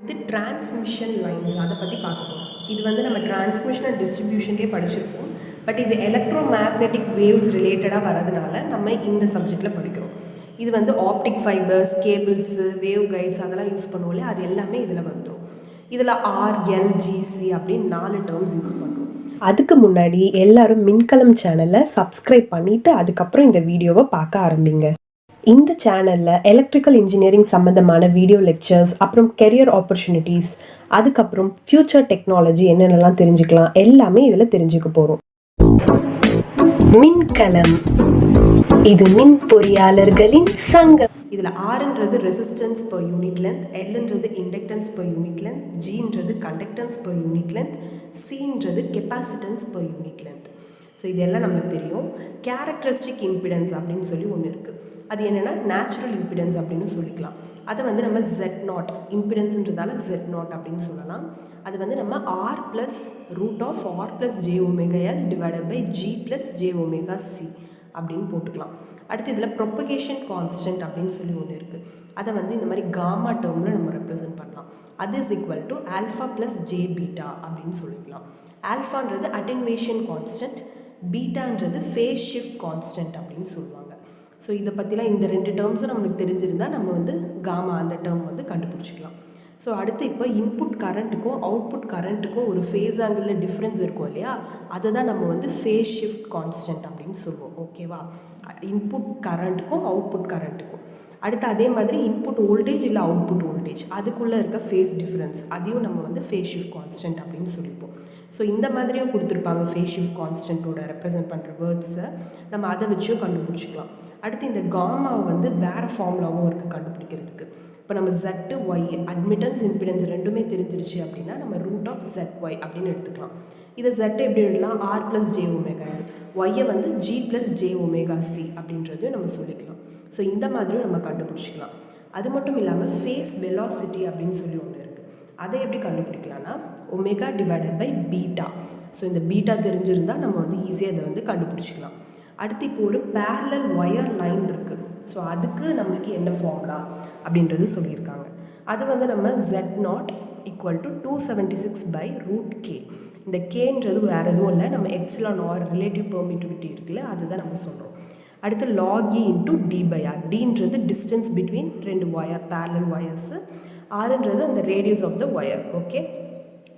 அடுத்து transmission lines அதை பற்றி பார்க்க போகிறோம். இது வந்து நம்ம டிரான்ஸ்மிஷன் அண்ட் டிஸ்ட்ரிபியூஷன்லேயே படிச்சிருப்போம். பட் இது எலக்ட்ரோ மேக்னெட்டிக் வேவ்ஸ் ரிலேட்டடாக வரதுனால நம்ம இந்த சப்ஜெக்டில் படிக்கிறோம். இது வந்து optic fibres, cables, wave guides அதெல்லாம் யூஸ் பண்ணுவோம் இல்லையா, அது எல்லாமே இதில் வந்துடும். இதில் RLGC அப்படின்னு 4 டேர்ம்ஸ் யூஸ் பண்ணுறோம். அதுக்கு முன்னாடி எல்லாரும் மின்கலம் சேனலை சப்ஸ்கிரைப் பண்ணிவிட்டு அதுக்கப்புறம் இந்த வீடியோவை பார்க்க ஆரம்பிங்க. இந்த சேனலில் எலக்ட்ரிக்கல் இன்ஜினியரிங் சம்மந்தமான வீடியோ லெக்சர்ஸ், அப்புறம் கெரியர் ஆப்பர்ச்சுனிட்டிஸ், அதுக்கப்புறம் ஃப்யூச்சர் டெக்னாலஜி என்னென்னலாம் தெரிஞ்சுக்கலாம் எல்லாமே இதில் தெரிஞ்சுக்க போகிறோம். மின்கலம், இது மின் பொறியாளர்களின் சங்கம். இதில் Rன்றது ரெசிஸ்டன்ஸ் per யூனிட் லென்த், Lன்றது இண்டக்டன்ஸ் per யூனிட் லென்த், Gன்றது கண்டக்டன்ஸ் per யூனிட் லென்த், Cன்றது capacitance per unit length. So இதெல்லாம் நமக்கு தெரியும். கேரக்டரிஸ்டிக் இம்பிடன்ஸ் அப்படின்னு சொல்லி ஒன்று இருக்குது. அது என்னென்னா நேச்சுரல் இம்பிடன்ஸ் அப்படின்னு சொல்லிக்கலாம். அதை வந்து நம்ம Z0 இம்பிடன்ஸுன்றதால Z0 அப்படின்னு சொல்லலாம். அது வந்து நம்ம R + √R + jωL divided by G + jωC அப்படின்னு போட்டுக்கலாம். அடுத்து இதில் ப்ரொப்பகேஷன் கான்ஸ்டன்ட் அப்படின்னு சொல்லி ஒன்று இருக்குது. அதை வந்து இந்த மாதிரி காமா டேர்மில் நம்ம ரெப்ரசென்ட் பண்ணலாம். அது is equal to alpha + jβ அப்படின்னு சொல்லிக்கலாம். ஆல்ஃபான்றது அட்டென்வேஷன் கான்ஸ்டன்ட், பீட்டான்றது ஃபேஸ் ஷிஃப்ட் கான்ஸ்டன்ட் அப்படின்னு சொல்லுவாங்க. ஸோ இதை பற்றிலாம் இந்த 2 டேர்ம்ஸும் நம்மளுக்கு தெரிஞ்சிருந்தால் நம்ம வந்து காமா அந்த டேர்ம் வந்து கண்டுபிடிச்சிக்கலாம். ஸோ அடுத்து இப்போ இன்புட் கரண்ட்டுக்கும் அவுட்புட் கரண்ட்டுக்கும் ஒரு ஃபேஸ் ஆங்கிளில் டிஃப்ரென்ஸ் இருக்கும் இல்லையா, அதை தான் நம்ம வந்து ஃபேஸ் ஷிஃப்ட் கான்ஸ்டன்ட் அப்படின்னு சொல்லுவோம். ஓகேவா, இன்புட் கரண்ட்டுக்கும் அவுட்புட் கரண்ட்டுக்கும். அடுத்து அதே மாதிரி இன்புட் வோல்டேஜ் இல்லை அவுட்புட் வோல்டேஜ் அதுக்குள்ளே இருக்க ஃபேஸ் டிஃப்ரென்ஸ், அதையும் நம்ம வந்து ஃபேஸ் ஷிஃப்ட் கான்ஸ்டன்ட் அப்படின்னு சொல்லிப்போம். ஸோ இந்த மாதிரியும் கொடுத்துருப்பாங்க ஃபேஸ் ஷிஃப்ட் கான்ஸ்டன்ட்டோட ரெப்ரசென்ட் பண்ணுற வேர்ட்ஸை, நம்ம அதை வச்சும் கண்டுபிடிச்சிக்கலாம். அடுத்து இந்த காமாவை வந்து வேறு ஃபார்முலாவும் இருக்குது கண்டுபிடிக்கிறதுக்கு. இப்போ நம்ம ZY அட்மிட்டன்ஸ் இம்பிடன்ஸ் ரெண்டுமே தெரிஞ்சிருச்சு அப்படின்னா நம்ம √ZY அப்படின்னு எடுத்துக்கலாம். இதை Z எப்படி எழுதலாம், R + jωL, Yயை வந்து G + jωC அப்படின்றதையும் நம்ம சொல்லிக்கலாம். ஸோ இந்த மாதிரியும் நம்ம கண்டுபிடிச்சிக்கலாம். அது மட்டும் இல்லாமல் ஃபேஸ் வெலாசிட்டி அப்படின்னு சொல்லி ஒன்று இருக்குது. அதை எப்படி கண்டுபிடிக்கலாம்னா omega divided by beta. So இந்த பீட்டா தெரிஞ்சிருந்தால் நம்ம வந்து ஈஸியாக அதை வந்து கண்டுபிடிச்சிக்கலாம். அடுத்து இப்போ ஒரு பேரலல் ஒயர் லைன் இருக்குது. ஸோ அதுக்கு நம்மளுக்கு என்ன ஃபார்முலா அப்படின்றது சொல்லியிருக்காங்க. அது வந்து நம்ம Z0 = 276/√K. இந்த Kன்றது வேறு எதுவும் இல்லை, நம்ம εr ரிலேட்டிவ் பெர்மிட்டிவிட்டி இருக்குல்ல, அதுதான் நம்ம சொல்கிறோம். அடுத்து log E × d/r. Dன்றது distance between 2 wire, parallel wires. Rன்றது அந்த radius of the wire. Okay,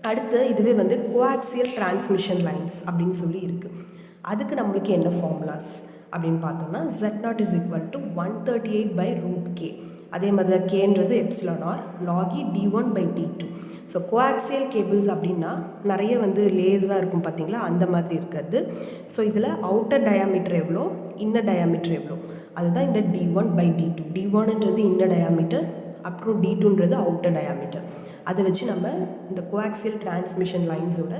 அடுத்து இதுவே வந்து கோஆக்சியல் டிரான்ஸ்மிஷன் லைன்ஸ் அப்படின்னு சொல்லி இருக்குது. அதுக்கு நம்மளுக்கு என்ன ஃபார்முலாஸ் அப்படின்னு பார்த்தோம்னா Z0 = 138/√K. அதே மாதிரி Kன்றது εr log E d1/d2. So coaxial cables அப்படின்னா நிறைய வந்து லேஸாக இருக்கும் பார்த்தீங்களா, அந்த மாதிரி இருக்கிறது. ஸோ இதில் அவுட்டர் டயாமீட்டர் எவ்வளோ, இன்னர் டயாமீட்டர் எவ்வளோ, அதுதான் இந்த d1/d2. d1ன்றது இன்னர் டயாமீட்டர், அப்புறம் d2ன்றது அவுட்டர் டயாமீட்டர். அதை வச்சு நம்ம இந்த கோஆக்சியல் டிரான்ஸ்மிஷன் லைன்ஸோட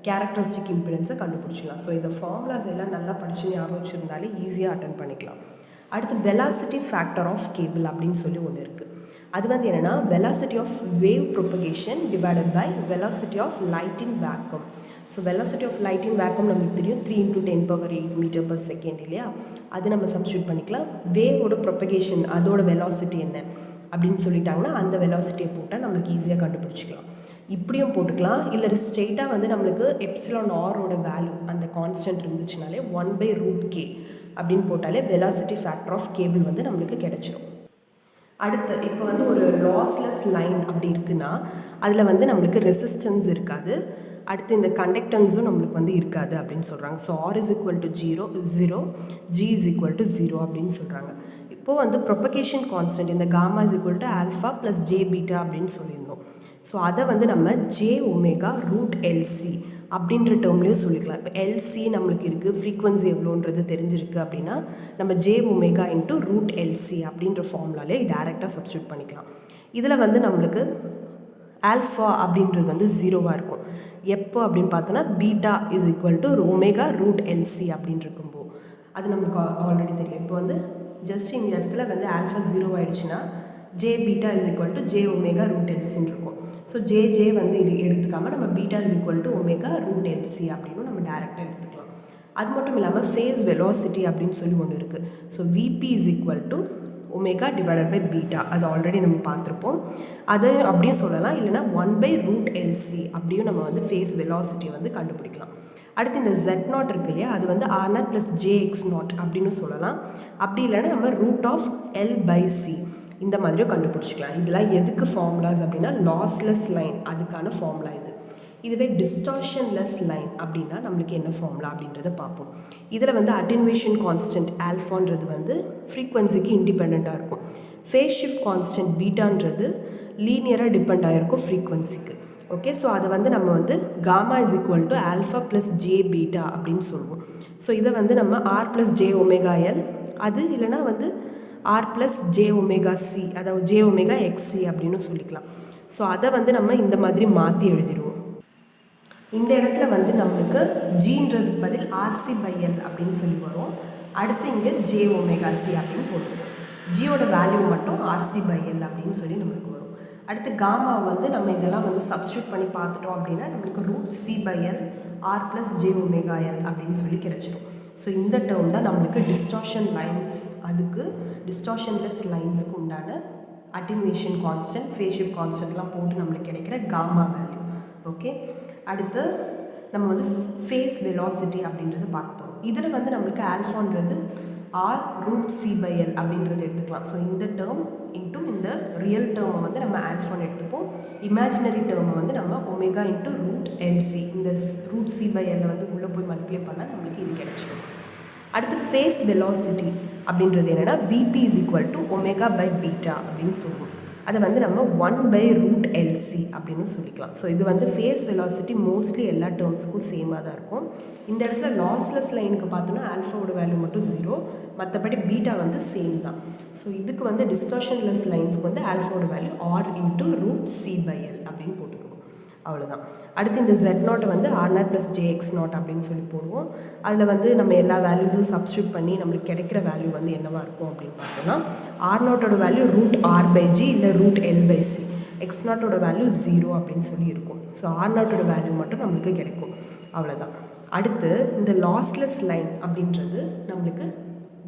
கேரக்டரிஸ்டிக் இம்பிடன்ஸை கண்டுபிடிச்சிக்கலாம். ஸோ இந்த ஃபார்முலாஸ் எல்லாம் நல்லா படித்து ஞாபகம் வச்சுருந்தாலே ஈஸியாக அட்டன் பண்ணிக்கலாம். அடுத்து வெலாசிட்டி ஃபேக்டர் ஆஃப் கேபிள் அப்படின்னு சொல்லி ஒன்று இருக்குது. அது வந்து என்னென்னா velocity of wave propagation divided by velocity of light in vacuum. So velocity of light in vacuum நமக்கு தெரியும் 3 × 10⁸ m/s இல்லையா, அது நம்ம சப்ஸ்டியூட் பண்ணிக்கலாம். வேவோட ப்ரொபகேஷன் அதோட வெலாசிட்டி என்ன அப்படின்னு சொல்லிட்டாங்கன்னா அந்த வெலாசிட்டியை போட்டால் நம்மளுக்கு ஈஸியாக கண்டுபிடிச்சிக்கலாம். இப்படியும் போட்டுக்கலாம், இல்லை ஸ்ட்ரெயிட்டாக வந்து நம்மளுக்கு εrஓட வேல்யூ அந்த கான்ஸ்டன்ட் இருந்துச்சுனாலே 1/√K அப்படின்னு போட்டாலே வெலாசிட்டி ஃபேக்டர் ஆஃப் கேபிள் வந்து நம்மளுக்கு கிடைச்சிடும். அடுத்து இப்போ வந்து ஒரு லாஸ்லெஸ் லைன் அப்படி இருக்குன்னா அதில் வந்து நம்மளுக்கு ரெசிஸ்டன்ஸ் இருக்காது, அடுத்து இந்த கண்டக்டன்ஸும் நம்மளுக்கு வந்து இருக்காது அப்படின்னு சொல்கிறாங்க. ஸோ R = 0, G = 0 அப்படின்னு சொல்கிறாங்க. இப்போது வந்து ப்ரொபகேஷன் கான்ஸ்டன்ட் இந்த காமா = ஆல்ஃபா + jβ அப்படின்னு சொல்லியிருந்தோம். ஸோ அதை வந்து நம்ம jω√LC அப்படின்ற டேர்ம்லேயும் சொல்லிக்கலாம். இப்போ LC நம்மளுக்கு இருக்குது, ஃப்ரீக்வன்சி எவ்வளோன்றது தெரிஞ்சிருக்கு அப்படின்னா நம்ம jω × √LC அப்படின்ற ஃபார்முலாலே டேரெக்டாக சப்ஸ்டியூட் பண்ணிக்கலாம். இதில் வந்து நம்மளுக்கு ஆல்ஃபா அப்படின்றது வந்து 0வாக இருக்கும். எப்போ அப்படின்னு பார்த்தோன்னா பீட்டா = ω√LC அப்படின்னு இருக்கும்போது அது நம்மளுக்கு ஆல்ரெடி தெரியும். இப்போ வந்து ஜஸ்ட் இந்த இடத்துல வந்து ஆல்ஃபா 0 ஆகிடுச்சுன்னா jβ = jω√LCன்னு இருக்கும். ஸோ ஜே வந்து எடுத்துக்காமல் நம்ம பீட்டா ω√LC அப்படின்னு நம்ம டேரெக்டாக எடுத்துக்கலாம். அது மட்டும் இல்லாமல் ஃபேஸ் வெலாசிட்டி அப்படின்னு சொல்லி ஒன்று இருக்குது. So VP = omega divided by beta, அது ஆல்ரெடி நம்ம பார்த்துருப்போம். அதை அப்படியும் சொல்லலாம், இல்லைனா 1/√LC அப்படியும் நம்ம வந்து ஃபேஸ் வெலாசிட்டியை வந்து கண்டுபிடிக்கலாம். அடுத்து இந்த Z0 இருக்கு இல்லையா, அது வந்து R0 + JX0 அப்படின்னு சொல்லலாம். அப்படி இல்லைன்னா நம்ம √L/C இந்த மாதிரியும் கண்டுபிடிச்சிக்கலாம். இதெல்லாம் எதுக்கு ஃபார்முலாஸ் அப்படின்னா லாஸ்லெஸ் லைன் அதுக்கான ஃபார்முலா இது. இதுவே டிஸ்டார்ஷன்லெஸ் லைன் அப்படின்னா நம்மளுக்கு என்ன ஃபார்முலா அப்படின்றத பார்ப்போம். இதில் வந்து அட்டென்யூவேஷன் கான்ஸ்டன்ட் ஆல்ஃபான்றது வந்து ஃப்ரீக்வன்சிக்கு இண்டிபெண்ட்டாக இருக்கும். ஃபேஸ் ஷிஃப்ட் கான்ஸ்டன்ட் பீட்டான்றது லீனியராக டிபெண்ட் ஆகிருக்கும் ஃப்ரீக்வன்சிக்கு. ஓகே, ஸோ அதை வந்து நம்ம வந்து gamma is equal to alpha plus j beta அப்படின்னு சொல்லுவோம். ஸோ இதை வந்து நம்ம R + jωL அது இல்லைனா வந்து R + jωC, அதாவது jωXC அப்படின்னு சொல்லிக்கலாம். ஸோ அதை வந்து நம்ம இந்த மாதிரி மாற்றி எழுதிடுவோம். இந்த இடத்துல வந்து நம்மளுக்கு ஜின்றதுக்கு பதில் RC/L அப்படின்னு சொல்லி வரும். அடுத்து இங்கே jωC அப்படின்னு போட்டுருவோம். ஜியோட வேல்யூ மட்டும் RC/L அப்படின்னு சொல்லி நம்மளுக்கு வரும். அடுத்து காமா வந்து நம்ம இதெல்லாம் வந்து சப்ஸ்டியூட் பண்ணி பார்த்துட்டோம் அப்படின்னா நம்மளுக்கு √C/L R + jωL அப்படின்னு சொல்லி கிடைச்சிடும். ஸோ இந்த டேர்ம் தான் நம்மளுக்கு டிஸ்டார்ஷன் லைன்ஸ், அதுக்கு டிஸ்டார்ஷன்லெஸ் லைன்ஸ்க்கு உண்டான அட்டென்யூவேஷன் கான்ஸ்டன்ட், ஃபேஸ் ஷிஃப்ட் கான்ஸ்டன்ட்லாம் போட்டு நம்மளுக்கு கிடைக்கிற காமா வேல்யூ. ஓகே, அடுத்து நம்ம வந்து ஃபேஸ் வெலாசிட்டி அப்படின்றது பார்க்க போகிறோம். இதில் வந்து நம்மளுக்கு ஆல்ஃபான்றது R√C/L அப்படின்றது எடுத்துக்கலாம். ஸோ இந்த டேர்ம் இன்ட்டு இந்த ரியல் டேர்மை வந்து நம்ம ஆல்ஃபான் எடுத்துப்போம். இமேஜினரி டேர்மை வந்து நம்ம ஒமேகா இன்ட்டு √LC, இந்த √C/L வந்து உள்ளே போய் மல்டிப்ளை பண்ணால் நம்மளுக்கு இது கிடைச்சிடும். அடுத்து ஃபேஸ் வெலாசிட்டி அப்படின்றது என்னென்னா VP = ω/β அப்படின்னு சொல்லுவோம். அதை வந்து நம்ம 1/√LC அப்படின்னு சொல்லிக்கலாம். ஸோ இது வந்து ஃபேஸ் வெலாசிட்டி மோஸ்ட்லி எல்லா டேர்ம்ஸ்க்கும் சேமாக தான் இருக்கும். இந்த இடத்துல லாஸ்லெஸ் லைனுக்கு பார்த்தோன்னா ஆல்ஃபாவோட வேல்யூ மட்டும் 0, மற்றபடி பீட்டா வந்து சேம் தான். ஸோ இதுக்கு வந்து டிஸ்டார்ஷன்லெஸ் லைன்ஸ்க்கு வந்து ஆல்ஃபாவோட வேல்யூ R × √C/L அப்படின்னு போட்டுக்கணும். அவ்வளோதான். அடுத்து இந்த Z0 வந்து R0 + JX0 அப்படின்னு சொல்லி போடுவோம். அதில் வந்து நம்ம எல்லா வேல்யூஸும் சப்ஸ்டியூட் பண்ணி நம்மளுக்கு கிடைக்கிற வேல்யூ வந்து என்னவாக இருக்கும் அப்படின்னு பார்த்தோன்னா R0ஓட வேல்யூ √R/G இல்லை √L/C, X0ஓட வேல்யூ 0 அப்படின்னு சொல்லி இருக்கும். ஸோ R0ஓட வேல்யூ மட்டும் நம்மளுக்கு கிடைக்கும். அவ்வளோதான். அடுத்து இந்த லாஸ்லெஸ் லைன் அப்படின்றது நம்மளுக்கு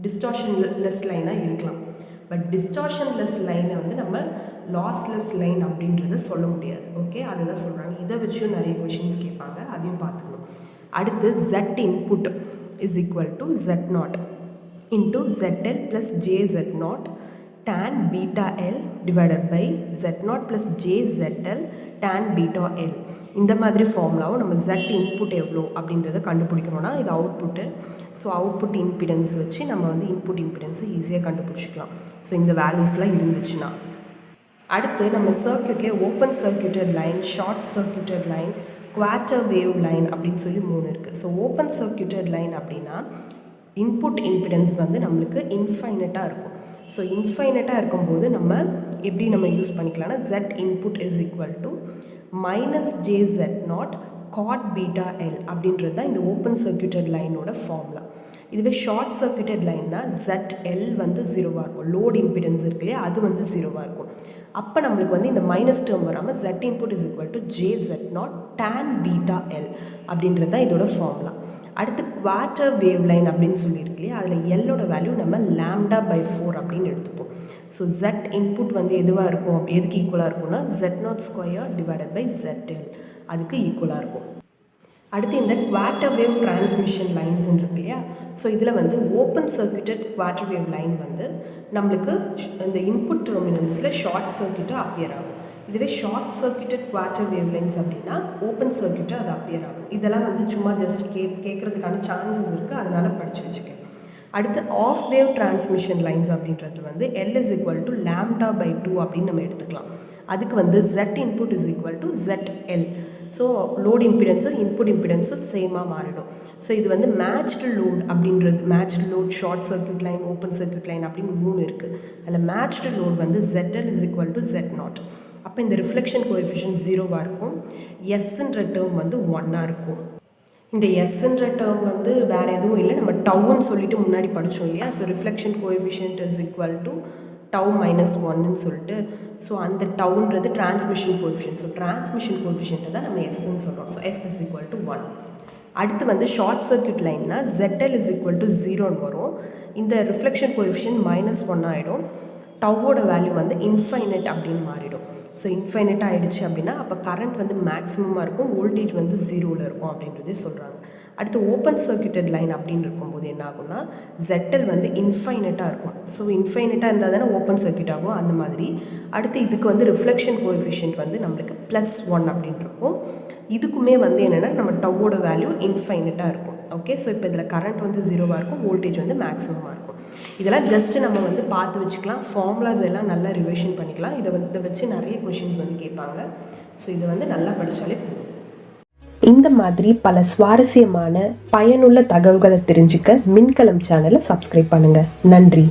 டிஸ்டார்ஷன்லெஸ் லைனாக இருக்கலாம். பட் டிஸ்டார்ஷன்லெஸ் லைனை வந்து நம்ம லாஸ்லெஸ் லைன் அப்படின்றத சொல்ல முடியாது. ஓகே, அதுதான் சொல்கிறாங்க. இதை வச்சும் நிறைய கொஷின்ஸ் கேட்பாங்க, அதையும் பார்த்துக்கணும். அடுத்து Z input = Z0 into ZL + JZ0 tan βL divided by Z0 + JZL tan βL. இந்த மாதிரி ஃபார்முலாவும் நம்ம Z இன்புட் எவ்வளோ அப்படின்றத கண்டுபிடிக்கணும்னா இது அவுட்புட்டு. ஸோ அவுட்புட் இம்பிடன்ஸ் வச்சு நம்ம வந்து இன்புட் இம்பிடன்ஸை ஈஸியாக கண்டுபிடிச்சிக்கலாம். ஸோ இந்த வேல்யூஸ்லாம் இருந்துச்சுன்னா அடுத்து நம்ம சர்க்யூட்லேயே open circuited line, short circuited line, quarter wave line அப்படின்னு சொல்லி 3 இருக்குது. ஸோ ஓப்பன் சர்க்யூட்டட் லைன் அப்படின்னா இன்புட் இம்பிடன்ஸ் வந்து நம்மளுக்கு இன்ஃபைனட்டாக இருக்கும். ஸோ இன்ஃபைனட்டாக இருக்கும்போது நம்ம எப்படி நம்ம யூஸ் பண்ணிக்கலாம்னா Z input = -jZ0 cot βL அப்படின்றது தான் இந்த ஓப்பன் சர்க்யூட்டட் லைனோட ஃபார்முலா. இதுவே ஷார்ட் சர்க்யூட்டட் லைன்னா ZL வந்து 0வாக இருக்கும். லோட் இம்பிடன்ஸ் இருக்கு இல்லையா, அது வந்து 0வாக இருக்கும். அப்போ நம்மளுக்கு வந்து இந்த மைனஸ் டேர்ம் வராமல் Z input = jZ0 tan βL அப்படின்றது தான் இதோட ஃபார்முலா. அடுத்து குவார்ட்டர் வேவ் லைன் அப்படின்னு சொல்லியிருக்கு இல்லையா, அதில் எல்லோட வேல்யூ நம்ம λ/4 அப்படின்னு எடுத்துப்போம். ஸோ Z input வந்து எதுவாக இருக்கும், எதுக்கு ஈக்குவலாக இருக்கும்னா Z0² / ZL அதுக்கு ஈக்குவலாக இருக்கும். அடுத்து இந்த குவார்ட்டர் வேவ் டிரான்ஸ்மிஷன் லைன்ஸ் இருக்கு இல்லையா, ஸோ இதில் வந்து open circuited quarter wave line வந்து நம்மளுக்கு இந்த இன்புட் டெர்மினல்ஸில் ஷார்ட் சர்க்யூட்டாக அப்பியர் ஆகும். இதுவே short circuited quarter wave lines அப்படின்னா ஓப்பன் சர்க்யூட்டாக அது அப்பியர் ஆகும். இதெல்லாம் வந்து சும்மா ஜஸ்ட் கேட்குறதுக்கான சான்சஸ் இருக்குது, அதனால் படித்து வச்சுக்கேன். அடுத்து ஆஃப் வேவ் டிரான்ஸ்மிஷன் லைன்ஸ் அப்படின்றது வந்து L = λ/2 அப்படின்னு நம்ம எடுத்துக்கலாம். அதுக்கு வந்து Z input = ZL. So load இம்பிடன்ஸும் இன்புட் இம்பிடன்ஸும் சேமாக மாறிடும். ஸோ இது வந்து மேட்ச்டு லோட் அப்படின்றது, matched load, short circuit line, open circuit line அப்படின்னு 3 இருக்குது. அதில் மேட்ச்டு லோட் வந்து ZL = Z0. அப்போ இந்த ரிஃப்ளெக்ஷன் கோஎஃபிஷியன்ட் 0வாக இருக்கும். எஸ்ன்ற டேர்ம் வந்து 1ஆக இருக்கும். இந்த எஸ்ன்ற டேர்ம் வந்து வேறு எதுவும் இல்லை, நம்ம டவுன்னு சொல்லிட்டு முன்னாடி படித்தோம் இல்லையா. ஸோ ரிஃப்ளெக்ஷன் கோஎஃபிஷியன்ட் = τ - 1ன்னு சொல்லிட்டு, ஸோ அந்த டவுன்றது டிரான்ஸ்மிஷன் கோஎஃபிஷியன்ட். ஸோ டிரான்ஸ்மிஷன் கோஎஃபிஷியன்ட்டை தான் நம்ம எஸ்ன்னு சொல்கிறோம். So S = 1. அடுத்து வந்து ஷார்ட் சர்க்யூட் லைன்னா ZL = 0ன்னு வரும். இந்த ரிஃப்ளெக்ஷன் கோஎஃபிஷியன்ட் -1 ஆகிடும். டவ்வோட வேல்யூ வந்து இன்ஃபைனட் அப்படின்னு மாறிடும். ஸோ இன்ஃபைனட்டாக ஆகிடுச்சு அப்படின்னா அப்போ கரண்ட் வந்து மேக்ஸிமமாக இருக்கும், வோல்டேஜ் வந்து 0ல் இருக்கும் அப்படின்றதே சொல்கிறாங்க. அடுத்து ஓப்பன் சர்க்யூட்டட் லைன் அப்படின்னு இருக்கும்போது என்ன ஆகும்னா ZL வந்து இன்ஃபைனட்டாக இருக்கும். ஸோ இன்ஃபைனட்டாக இருந்தால் தானே ஓப்பன் சர்க்யூட் ஆகும், அந்த மாதிரி. அடுத்து இதுக்கு வந்து ரிஃப்ளெக்ஷன் கோஎஃபிஷியன்ட் வந்து நம்மளுக்கு +1 அப்படின்னு இருக்கும். இதுக்குமே வந்து என்னென்னா நம்ம டவ்வோட வேல்யூ இன்ஃபைனட்டாக இருக்கும். ஓகே, ஸோ இப்போ இதில் கரண்ட் வந்து 0வாக இருக்கும், வோல்டேஜ் வந்து மேக்ஸிமமாக இருக்கும். இதெல்லாம் ஜஸ்ட்டு நம்ம வந்து பார்த்து வச்சுக்கலாம், ஃபார்முலாஸ் எல்லாம் நல்லா ரிவிஷன் பண்ணிக்கலாம். இதை வச்சு நிறைய கொஷின்ஸ் வந்து கேட்பாங்க. ஸோ இதை வந்து நல்லா படித்தாலே போதும். இந்த மாதிரி பல சுவாரஸ்யமான பயனுள்ள தகவல்களை தெரிஞ்சுக்க மின்கலம் சேனலை சப்ஸ்கிரைப் பண்ணுங்கள். நன்றி.